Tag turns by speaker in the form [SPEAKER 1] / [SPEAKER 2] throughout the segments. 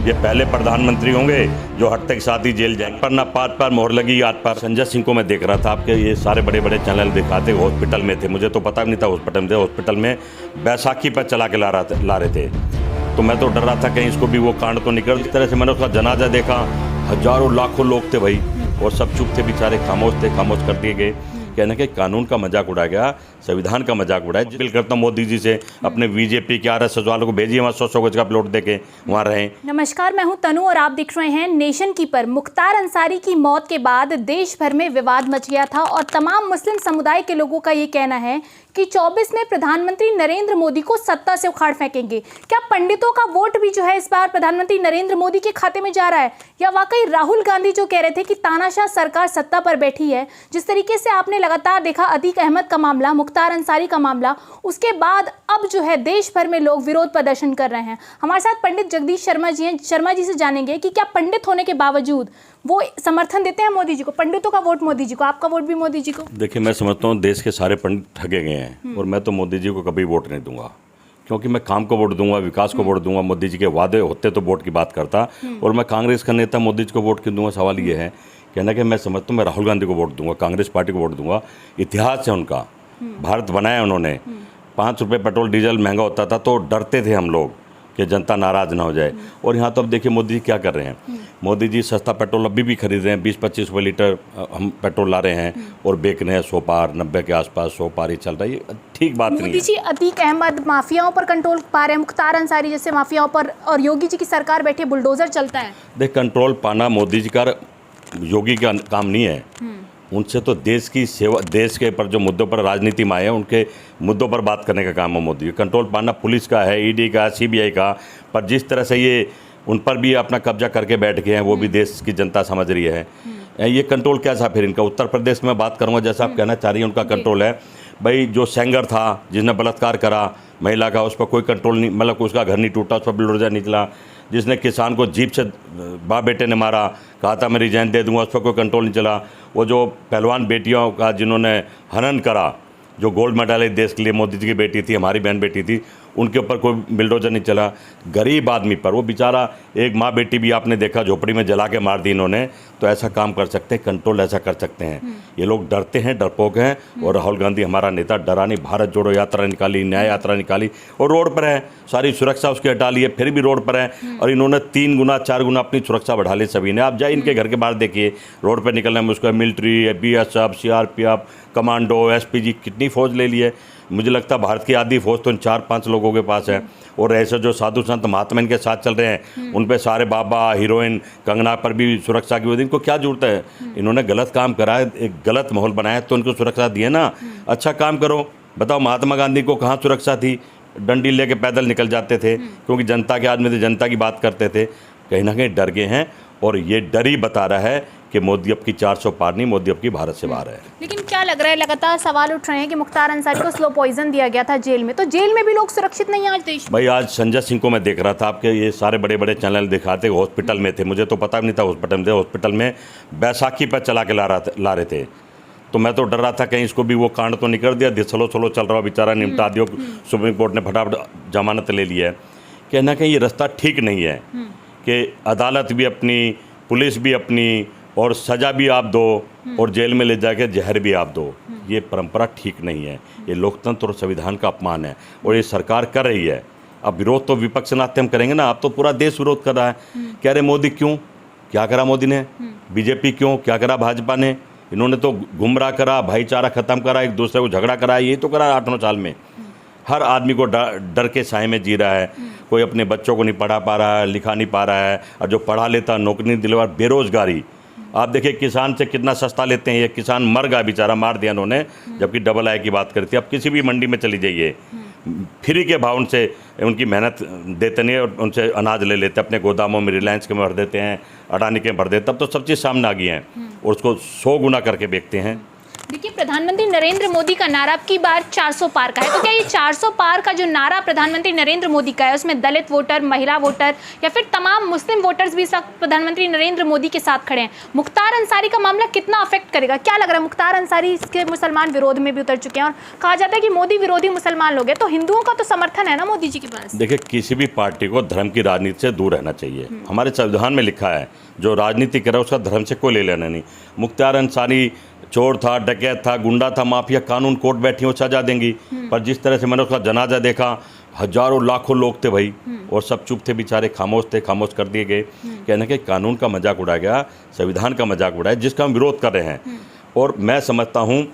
[SPEAKER 1] ये पहले प्रधानमंत्री होंगे जो हटते के साथ ही जेल जाएंगे। पर ना पात पर मोहर लगी याद पर। संजय सिंह को मैं देख रहा था, आपके ये सारे बड़े बड़े चैनल दिखाते हॉस्पिटल में थे, मुझे तो पता भी नहीं था हॉस्पिटल में थे। हॉस्पिटल में बैसाखी पर चला के ला रहे थे, तो मैं तो डर रहा था कहीं इसको भी वो कांड तो निकल। इस तरह से मैंने उसका जनाजा देखा, हजारों लाखों लोग थे भाई, और सब चुप थे बेचारे, खामोश थे, खामोश कर दिए गए। कहने के कानून का मजाक उड़ाया गया, संविधान का मजाक उड़ाया। अपील करता हूँ मोदी जी से, अपने बीजेपी के RSS वालों को भेजिए वहाँ 100 गज का प्लॉट देके वहाँ रहें।
[SPEAKER 2] नमस्कार, मैं हूं तनु और आप देख रहे हैं नेशन कीपर। मुख्तार अंसारी की मौत के बाद देश भर में विवाद मच गया था और तमाम मुस्लिम समुदाय के लोगों का ये कहना है कि 24 में प्रधानमंत्री नरेंद्र मोदी को सत्ता से उखाड़ फेंकेंगे। क्या पंडितों का वोट भी जो है इस बार प्रधानमंत्री नरेंद्र मोदी के खाते में जा रहा है, या वाकई राहुल गांधी जो कह रहे थे कि तानाशाह सरकार सत्ता पर बैठी है, जिस तरीके से आपने लगातार देखा अतीक अहमद का मामला, मुख्तार अंसारी का मामला, उसके बाद अब जो है देश भर में लोग विरोध प्रदर्शन कर रहे हैं। हमारे साथ पंडित जगदीश शर्मा जी हैं। शर्मा जी से जानेंगे कि क्या पंडित होने के बावजूद वो समर्थन देते हैं मोदी जी को, पंडितों का वोट मोदी जी को, आपका वोट भी मोदी जी को?
[SPEAKER 1] देखिए, मैं समझता हूँ देश के सारे पंडित ठगे गए हैं, और मैं तो मोदी जी को कभी वोट नहीं दूंगा, क्योंकि मैं काम को वोट दूंगा, विकास को वोट दूंगा। मोदी जी के वादे होते तो वोट की बात करता, और मैं कांग्रेस का नेता मोदी जी को वोट क्यों दूंगा? सवाल ये है कहना कि मैं समझता हूँ मैं राहुल गांधी को वोट दूंगा, कांग्रेस पार्टी को वोट दूंगा। इतिहास है उनका, भारत बनाया उन्होंने। 5 रुपये पेट्रोल डीजल महंगा होता था तो डरते थे हम लोग कि जनता नाराज ना हो जाए, और यहाँ तो अब देखिए मोदी जी क्या कर रहे हैं। मोदी जी सस्ता पेट्रोल अभी भी खरीद रहे हैं, 20-25 रुपये लीटर हम पेट्रोल ला रहे हैं और बेच रहे हैं 100 पार, 90 के आसपास 100 पार ही चल रहा है। ये ठीक बात नहीं है।
[SPEAKER 2] मोदी जी अतीक अहमद माफियाओं पर कंट्रोल पा रहे हैं, मुख्तार अंसारी जैसे माफियाओं पर, और योगी जी की सरकार बैठी बुलडोजर चलता है।
[SPEAKER 1] देख, कंट्रोल पाना मोदी जी का, योगी का काम नहीं है। उनसे तो देश की सेवा, देश के पर जो मुद्दों पर राजनीति में आए हैं उनके मुद्दों पर बात करने का काम है मोदी। कंट्रोल पाना पुलिस का है, ED का, CBI का। पर जिस तरह से ये उन पर भी अपना कब्जा करके बैठ गए हैं, वो भी देश की जनता समझ रही है। ये कंट्रोल कैसा फिर इनका? उत्तर प्रदेश में बात करूँगा, जैसा आप कहना चाह रही हैं, उनका कंट्रोल है भाई। जो सेंगर था जिसने बलात्कार करा महिला का, उस पर कोई कंट्रोल नहीं, मतलब उसका घर नहीं टूटा, उस पर बुलडोजर नहीं चला। जिसने किसान को जीप से बाप बेटे ने मारा, कहा था मैं रिजाइन दे दूंगा, उस पर कोई कंट्रोल नहीं चला। वो जो पहलवान बेटियों का जिन्होंने हनन करा, जो गोल्ड मेडल है देश के लिए, मोदी जी की बेटी थी, हमारी बहन बेटी थी, उनके ऊपर कोई बिल्डोजर नहीं चला। गरीब आदमी पर, वो बेचारा एक माँ बेटी भी आपने देखा झोपड़ी में जला के मार दी इन्होंने। तो ऐसा काम कर सकते हैं, कंट्रोल ऐसा कर सकते हैं। ये लोग डरते हैं, डरपोक हैं, और राहुल गांधी हमारा नेता डरा नहीं। भारत जोड़ो यात्रा निकाली, न्याय यात्रा निकाली, और रोड पर है, सारी सुरक्षा उसकी हटा ली है, फिर भी रोड पर है। और इन्होंने 3 गुना 4 गुना अपनी सुरक्षा बढ़ा ली सभी ने। आप जाए इनके घर के बाहर देखिए, रोड पर निकलने में उसका military, BSF, CRPF, commando, SPG, कितनी फौज ले ली है। मुझे लगता है भारत की आधी फौज तो इन 4-5 लोगों के पास है। और ऐसे जो साधु संत महात्मा इनके साथ चल रहे हैं, उन पे सारे बाबा, हीरोइन, कंगना पर भी सुरक्षा की वजह। इनको क्या जरूरत है? इन्होंने गलत काम करा है, एक गलत माहौल बनाया, तो उनको सुरक्षा दी है ना। अच्छा काम करो। बताओ, महात्मा गांधी को कहाँ सुरक्षा थी? डंडी लेके पैदल निकल जाते थे, क्योंकि जनता के आदमी थे, जनता की बात करते थे। कहीं ना कहीं डर गए हैं, और ये डर ही बता रहा है कि मोदी अब की 400 पार नहीं, मोदी अब की भारत से बाहर है।
[SPEAKER 2] लेकिन क्या लग रहा है, लगातार सवाल उठ रहे हैं कि मुख्तार अंसारी को स्लो पॉइजन दिया गया था जेल में, तो जेल में भी लोग सुरक्षित नहीं है आज देश में।
[SPEAKER 1] भाई, आज संजय सिंह को मैं देख रहा था, आपके ये सारे बड़े बड़े चैनल दिखाते हॉस्पिटल में थे, मुझे तो पता भी नहीं था हॉस्पिटल में थे। हॉस्पिटल में बैसाखी पर चला के ला रहे थे, तो मैं तो डर रहा था कहीं इसको भी वो कांड तो निकल दिया। स्लो चल रहा, बेचारा निपटा दियो। सुप्रीम कोर्ट ने फटाफट जमानत ले ली है। कहना कहीं ये रास्ता ठीक नहीं है कि अदालत भी अपनी, पुलिस भी अपनी, और सज़ा भी आप दो, और जेल में ले जाके जहर भी आप दो। ये परंपरा ठीक नहीं है, ये लोकतंत्र और संविधान का अपमान है, और ये सरकार कर रही है। अब विरोध तो विपक्ष नाते हम करेंगे ना, अब तो पूरा देश विरोध कर रहा है। कह रहे मोदी क्यों, क्या करा मोदी ने? BJP क्यों, क्या करा भाजपा ने? इन्होंने तो गुमराह करा, भाईचारा ख़त्म करा, एक दूसरे को झगड़ा करा, ये तो करा 8-9 साल में। हर आदमी को डर के साए में जी रहा है। कोई अपने बच्चों को नहीं पढ़ा पा रहा है, लिखा नहीं पा रहा है, और जो पढ़ा लेता नौकरी नहीं दिलवा। बेरोजगारी, आप देखिए किसान से कितना सस्ता लेते हैं। ये किसान मर गया बेचारा, मार दिया उन्होंने, जबकि डबल आय की बात करती है। अब किसी भी मंडी में चली जाइए, फ्री के भाव उनसे उनकी मेहनत देते नहीं, और उनसे अनाज ले लेते, अपने गोदामों में रिलायंस के में भर देते हैं, अडानी के भर देते। तब तो सब चीज़ सामने आ गई हैं, और उसको 100 गुना करके बेचते हैं।
[SPEAKER 2] देखिए, प्रधानमंत्री नरेंद्र मोदी का नारा अब की बार 400 पार का है, तो क्या ये 400 पार का जो नारा प्रधानमंत्री नरेंद्र मोदी का है उसमें दलित वोटर, महिला वोटर या फिर तमाम मुस्लिम वोटर्स भी इस वक्त प्रधानमंत्री नरेंद्र मोदी के साथ खड़े हैं? मुख्तार अंसारी का मामला कितना अफेक्ट करेगा? क्या लग रहा है? मुख्तार अंसारी इसके मुसलमान विरोध में भी उतर चुके हैं और कहा जाता है कि मोदी विरोधी मुसलमान लोग हैं, तो हिंदुओं का तो समर्थन है ना मोदी जी के पास।
[SPEAKER 1] देखिए, किसी भी पार्टी को धर्म की राजनीति से दूर रहना चाहिए। हमारे संविधान में लिखा है जो राजनीति करे उसका धर्म से कोई ले लेना नहीं। मुख्तार अंसारी चोर था, डकैत था, गुंडा था, माफिया, कानून कोर्ट बैठी हो सजा देंगी। पर जिस तरह से मैंने उसका जनाजा देखा, हजारों लाखों लोग थे भाई, और सब चुप थे बेचारे, खामोश थे, खामोश कर दिए गए। कहने के कानून का मजाक उड़ाया गया, संविधान का मजाक उड़ाया, जिसका हम विरोध कर रहे हैं। और मैं समझता हूँ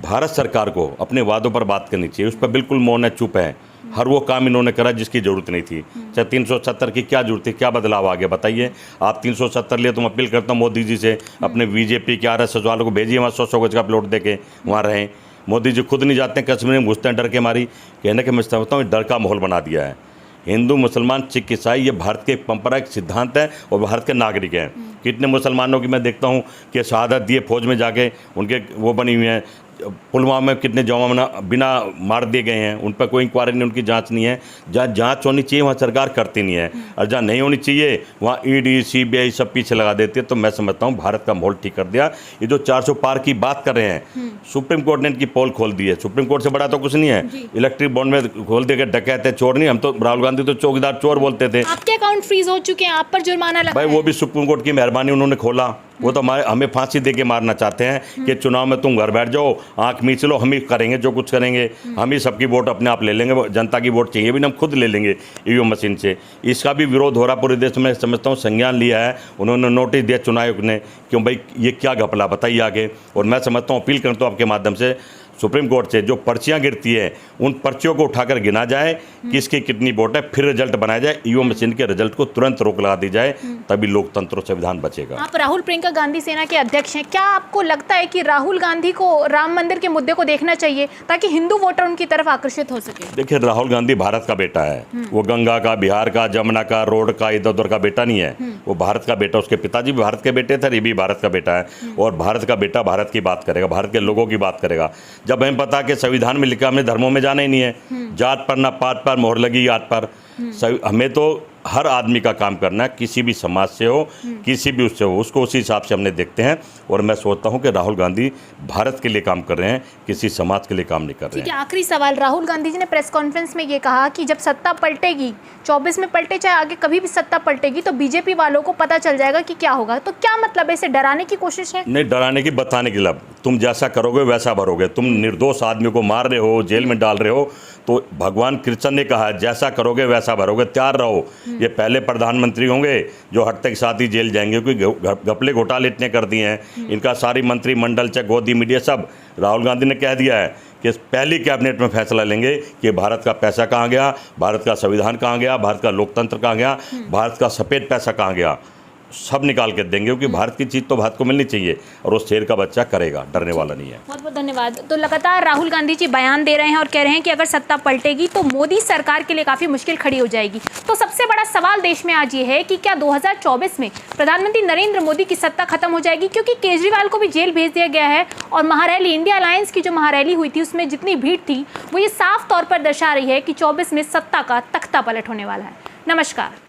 [SPEAKER 1] भारत सरकार को अपने वादों पर बात करनी चाहिए। उस पर बिल्कुल मौन है, चुप है। हर वो काम इन्होंने करा जिसकी जरूरत नहीं थी। चाहे 370 की क्या जरूरत थी, क्या बदलाव आ गया बताइए। आप 370 लिए, तुम अपील करता हूँ मोदी जी से, अपने बीजेपी के RSS वालों को भेजिए वहाँ 100 गज का प्लॉट दे के वहाँ रहें। मोदी जी खुद नहीं जाते हैं, कश्मीर में घुसते हैं डर के मारी। कहने के मैं समझता हूँ डर का माहौल बना दिया है। हिंदू, मुसलमान, सिख, ईसाई, ये भारत के परंपरा के सिद्धांत है और भारत के नागरिक हैं। कितने मुसलमानों की मैं देखता हूँ कि शहादत दिए फौज में जाके, उनके वो बनी हुई हैं। पुलवामा में कितने जवान बिना मार दिए गए हैं, उन पर कोई इंक्वायरी नहीं, उनकी जांच नहीं है। जहाँ जांच होनी चाहिए वहाँ सरकार करती नहीं है, और जहाँ नहीं होनी चाहिए वहाँ ED, CBI सब पीछे लगा देती है। तो मैं समझता हूँ भारत का माहौल ठीक कर दिया। ये जो 400 पार की बात कर रहे हैं, सुप्रीम कोर्ट ने इनकी पोल खोल दी है। सुप्रीम कोर्ट से बड़ा तो कुछ नहीं है। इलेक्ट्रिक बॉन्ड में खोल देगा डकैत है, चोर नहीं। हम तो राहुल गांधी तो चौकीदार चोर बोलते थे।
[SPEAKER 2] आपके अकाउंट फ्रीज हो चुके हैं, आप पर जुर्माना लगा
[SPEAKER 1] भाई, वो भी सुप्रीम कोर्ट की मेहरबानी, उन्होंने खोला। वो तो हमें फांसी दे के मारना चाहते हैं कि चुनाव में तुम घर बैठ जाओ, आंख मीच लो, हम ही करेंगे जो कुछ करेंगे, हम ही सबकी वोट अपने आप ले लेंगे, जनता की वोट चाहिए भी ना, हम खुद ले लेंगे EVM मशीन से। इसका भी विरोध हो रहा पूरे देश में। समझता हूँ संज्ञान लिया है, उन्होंने नोटिस दिया चुनाव आयोग ने, क्यों भाई ये क्या घपला बताइए आगे। और मैं समझता हूँ, अपील करता हूँ आपके माध्यम से सुप्रीम कोर्ट से, जो पर्चियां गिरती है उन पर्चियों को उठाकर गिना जाए, किसकी कितनी वोट है, फिर रिजल्ट बनाया जाए। EVM मशीन के रिजल्ट को तुरंत रोक लगा दी जाए, तभी लोकतंत्र और संविधान बचेगा।
[SPEAKER 2] आप राहुल प्रियंका गांधी सेना के अध्यक्ष हैं, क्या आपको लगता है कि राहुल गांधी को राम मंदिर के मुद्दे को देखना चाहिए ताकि हिंदू वोटर उनकी तरफ आकर्षित हो सके?
[SPEAKER 1] देखिए, राहुल गांधी भारत का बेटा है। वो गंगा का, बिहार का, जमुना का, रोड का, इधर उधर का बेटा नहीं है। वो भारत का बेटा, उसके पिताजी भी भारत के बेटे थे, ये भी भारत का बेटा है। और भारत का बेटा भारत की बात करेगा, भारत के लोगों की बात करेगा। जब हमें पता कि संविधान में लिखा हमने धर्मों में जाना ही नहीं है, जात पर ना पात पर मोहर लगी याद पर। हमें तो हर आदमी का काम करना है, किसी भी समाज से हो, किसी भी उससे हो, उसको उसी हिसाब से हमने देखते हैं। और मैं सोचता हूं कि राहुल गांधी भारत के लिए काम कर रहे हैं, किसी समाज के लिए काम नहीं कर रहे हैं।
[SPEAKER 2] ठीक है, आखिरी सवाल। राहुल गांधी जी ने प्रेस कॉन्फ्रेंस में ये कहा कि जब सत्ता पलटेगी, 24 में पलटे चाहे आगे कभी भी सत्ता पलटेगी, तो बीजेपी वालों को पता चल जाएगा कि क्या होगा। तो क्या मतलब है, इसे डराने की कोशिश है?
[SPEAKER 1] नहीं, डराने की, बताने की। लब तुम जैसा करोगे वैसा भरोगे। तुम निर्दोष आदमी को मार रहे हो, जेल में डाल रहे हो, तो भगवान कृष्ण ने कहा है जैसा करोगे वैसा भरोगे, तैयार रहो। ये पहले प्रधानमंत्री होंगे जो हटते के साथ ही जेल जाएंगे, क्योंकि घपले घोटाले इतने कर दिए हैं। इनका सारी मंत्रिमंडल, चाहे गोदी मीडिया, सब राहुल गांधी ने कह दिया है कि पहली कैबिनेट में फैसला लेंगे कि भारत का पैसा कहाँ गया, भारत का संविधान कहाँ गया, भारत का लोकतंत्र कहाँ गया, भारत का सफ़ेद पैसा कहाँ गया, सब निकाल के देंगे। क्योंकि भारत की चीज़ तो भारत को मिलनी चाहिए, और वो शेर का बच्चा करेगा, डरने वाला नहीं है।
[SPEAKER 2] बहुत बहुत धन्यवाद। तो लगातार राहुल गांधी जी बयान दे रहे हैं और कह रहे हैं कि अगर सत्ता पलटेगी तो मोदी सरकार के लिए काफ़ी मुश्किल खड़ी हो जाएगी। तो सबसे बड़ा सवाल देश में आज ये है कि क्या 2024 में प्रधानमंत्री नरेंद्र मोदी की सत्ता खत्म हो जाएगी, क्योंकि केजरीवाल को भी जेल भेज दिया गया है। और महारैली, इंडिया अलायंस की जो महारैली हुई थी, उसमें जितनी भीड़ थी वो ये साफ तौर पर दर्शा रही है कि 24 में सत्ता का तख्ता पलट होने वाला है। नमस्कार।